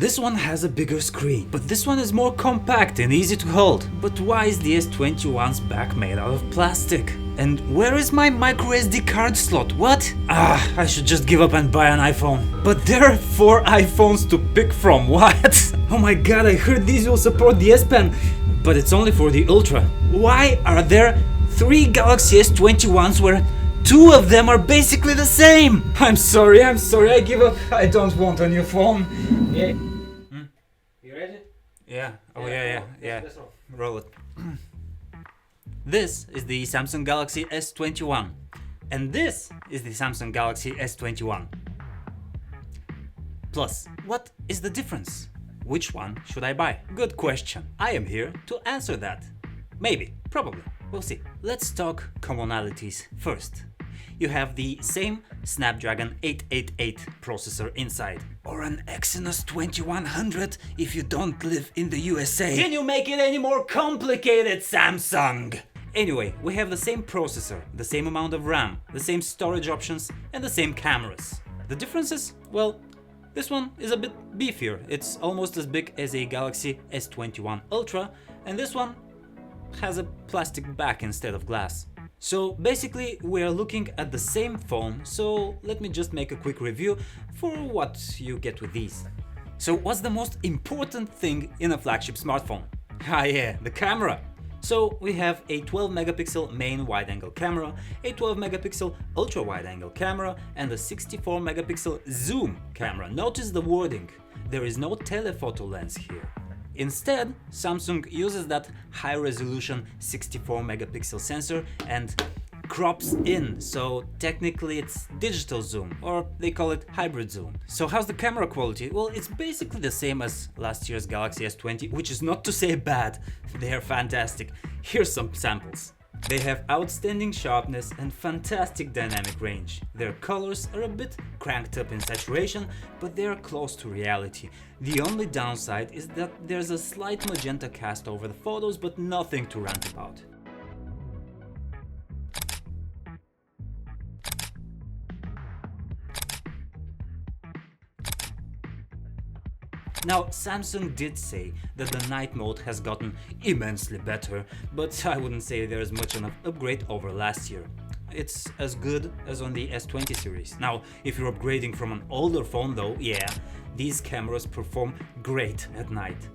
This one has a bigger screen, but this one is more compact and easy to hold. But why is the S21's back made out of plastic? And where is my micro SD card slot? What? I should just give up and buy an iPhone. But there are 4 iPhones to pick from, what? Oh my god, I heard these will support the S Pen, but it's only for the Ultra. Why are there 3 Galaxy S21s where 2 of them are basically the same? I'm sorry, I give up. I don't want a new phone. Yeah. You ready? Yeah. Oh yeah. Let's roll it. This is the Samsung Galaxy S21, and this is the Samsung Galaxy S21 Plus. What is the difference? Which one should I buy? Good question. I am here to answer that. Maybe, probably, we'll see. Let's talk commonalities first. You have the same Snapdragon 888 processor inside, or an Exynos 2100 if you don't live in the USA. Can you make it any more complicated, Samsung? Anyway, we have the same processor, the same amount of RAM, the same storage options, and the same cameras. The differences? Well, this one is a bit beefier. It's almost as big as a Galaxy S21 Ultra, and this one has a plastic back instead of glass. So basically we are looking at the same phone, so let me just make a quick review for what you get with these. So what's the most important thing in a flagship smartphone? Yeah, the camera. So we have a 12 megapixel main wide-angle camera, a 12 megapixel ultra wide-angle camera, and a 64 megapixel zoom camera. Notice the wording, there is no telephoto lens here. Instead, Samsung uses that high-resolution 64 megapixel sensor and crops in, so technically it's digital zoom, or they call it hybrid zoom. So how's the camera quality? Well, it's basically the same as last year's Galaxy S20, which is not to say bad, they are fantastic. Here's some samples. They have outstanding sharpness and fantastic dynamic range. Their colors are a bit cranked up in saturation, but they are close to reality. The only downside is that there's a slight magenta cast over the photos, but nothing to rant about. Now, Samsung did say that the night mode has gotten immensely better, but I wouldn't say there's much of an upgrade over last year. It's as good as on the S20 series. Now, if you're upgrading from an older phone though, yeah, these cameras perform great at night.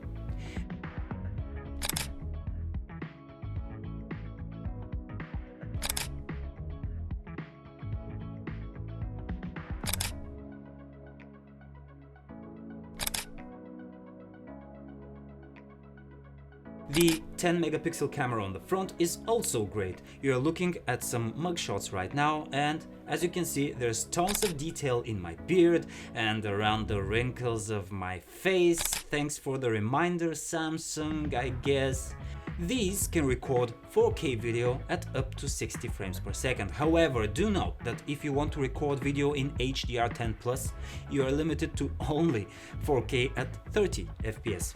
The 10 megapixel camera on the front is also great. You're looking at some mugshots right now, and as you can see, there's tons of detail in my beard and around the wrinkles of my face. Thanks for the reminder, Samsung, I guess. These can record 4K video at up to 60 frames per second. However, do note that if you want to record video in HDR10+, you are limited to only 4K at 30 FPS.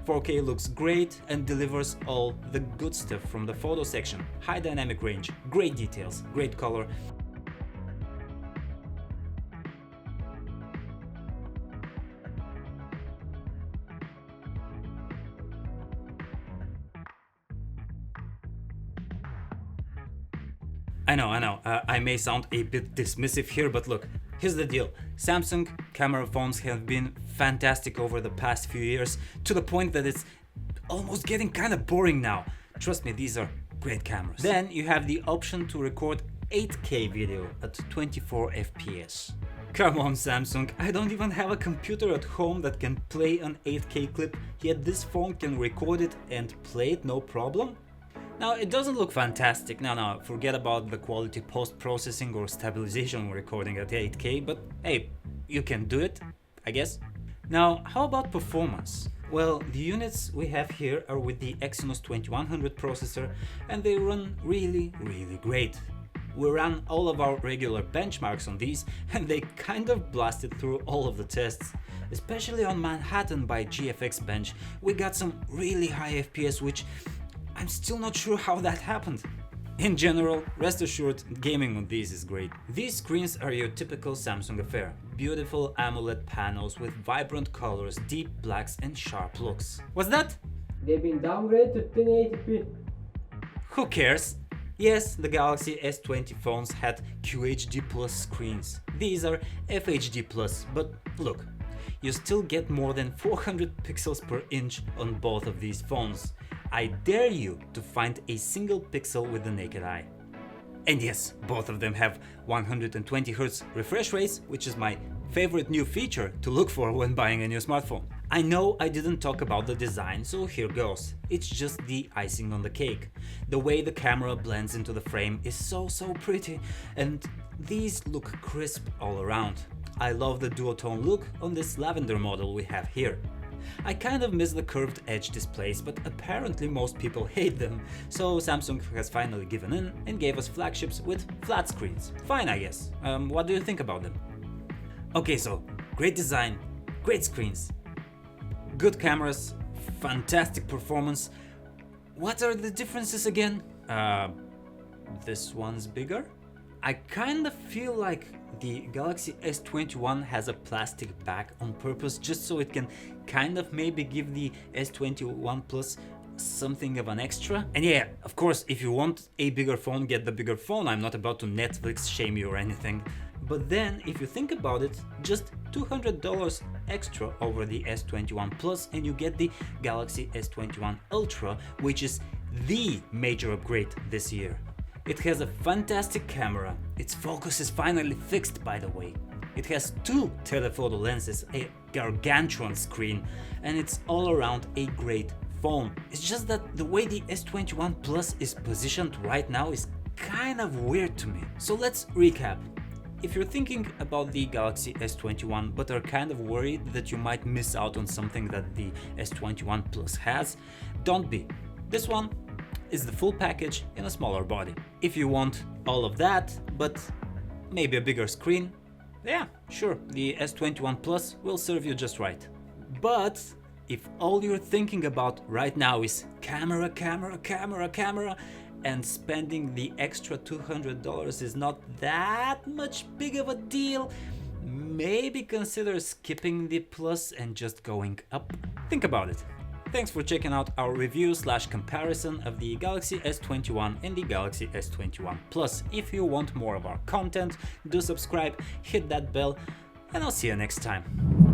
4K looks great and delivers all the good stuff from the photo section. High dynamic range, great details, great color. I know, I may sound a bit dismissive here, but look, here's the deal. Samsung camera phones have been fantastic over the past few years, to the point that it's almost getting kind of boring now. Trust me, these are great cameras. Then you have the option to record 8K video at 24 FPS. Come on, Samsung, I don't even have a computer at home that can play an 8K clip, yet this phone can record it and play it no problem? Now, it doesn't look fantastic. No, forget about the quality post-processing or stabilization when recording at 8K, but hey, you can do it, I guess. Now, how about performance? Well, the units we have here are with the Exynos 2100 processor, and they run really great. We ran all of our regular benchmarks on these, and they kind of blasted through all of the tests. Especially on Manhattan by GFX Bench, we got some really high FPS, which I'm still not sure how that happened. In general, rest assured, gaming on these is great. These screens are your typical Samsung affair. Beautiful AMOLED panels with vibrant colors, deep blacks and sharp looks. What's that? They've been downgraded to 1080p. Who cares? Yes, the Galaxy S20 phones had QHD Plus screens. These are FHD Plus, but look, you still get more than 400 pixels per inch on both of these phones. I dare you to find a single pixel with the naked eye. And yes, both of them have 120Hz refresh rates, which is my favorite new feature to look for when buying a new smartphone. I know I didn't talk about the design, so here goes. It's just the icing on the cake. The way the camera blends into the frame is so pretty, and these look crisp all around. I love the duotone look on this lavender model we have here. I kind of miss the curved edge displays, but apparently most people hate them, so Samsung has finally given in and gave us flagships with flat screens. Fine, I guess. What do you think about them? Okay, so great design, great screens, good cameras, fantastic performance. What are the differences again? This one's bigger? I kind of feel like the Galaxy S21 has a plastic back on purpose just so it can kind of maybe give the S21 Plus something of an extra. And yeah, of course, if you want a bigger phone, get the bigger phone. I'm not about to Netflix shame you or anything. But then, if you think about it, just $200 extra over the S21 Plus and you get the Galaxy S21 Ultra, which is the major upgrade this year. It has a fantastic camera, its focus is finally fixed by the way. It has 2 telephoto lenses, a gargantuan screen, and it's all around a great phone. It's just that the way the S21 Plus is positioned right now is kind of weird to me. So let's recap. If you're thinking about the Galaxy S21 but are kind of worried that you might miss out on something that the S21 Plus has, don't be. This one is the full package in a smaller body. If you want all of that, but maybe a bigger screen, yeah, sure, the S21 Plus will serve you just right. But if all you're thinking about right now is camera, and spending the extra $200 is not that much big of a deal, maybe consider skipping the Plus and just going up. Think about it. Thanks for checking out our review/comparison of the Galaxy S21 and the Galaxy S21 Plus. If you want more of our content, do subscribe, hit that bell, and I'll see you next time.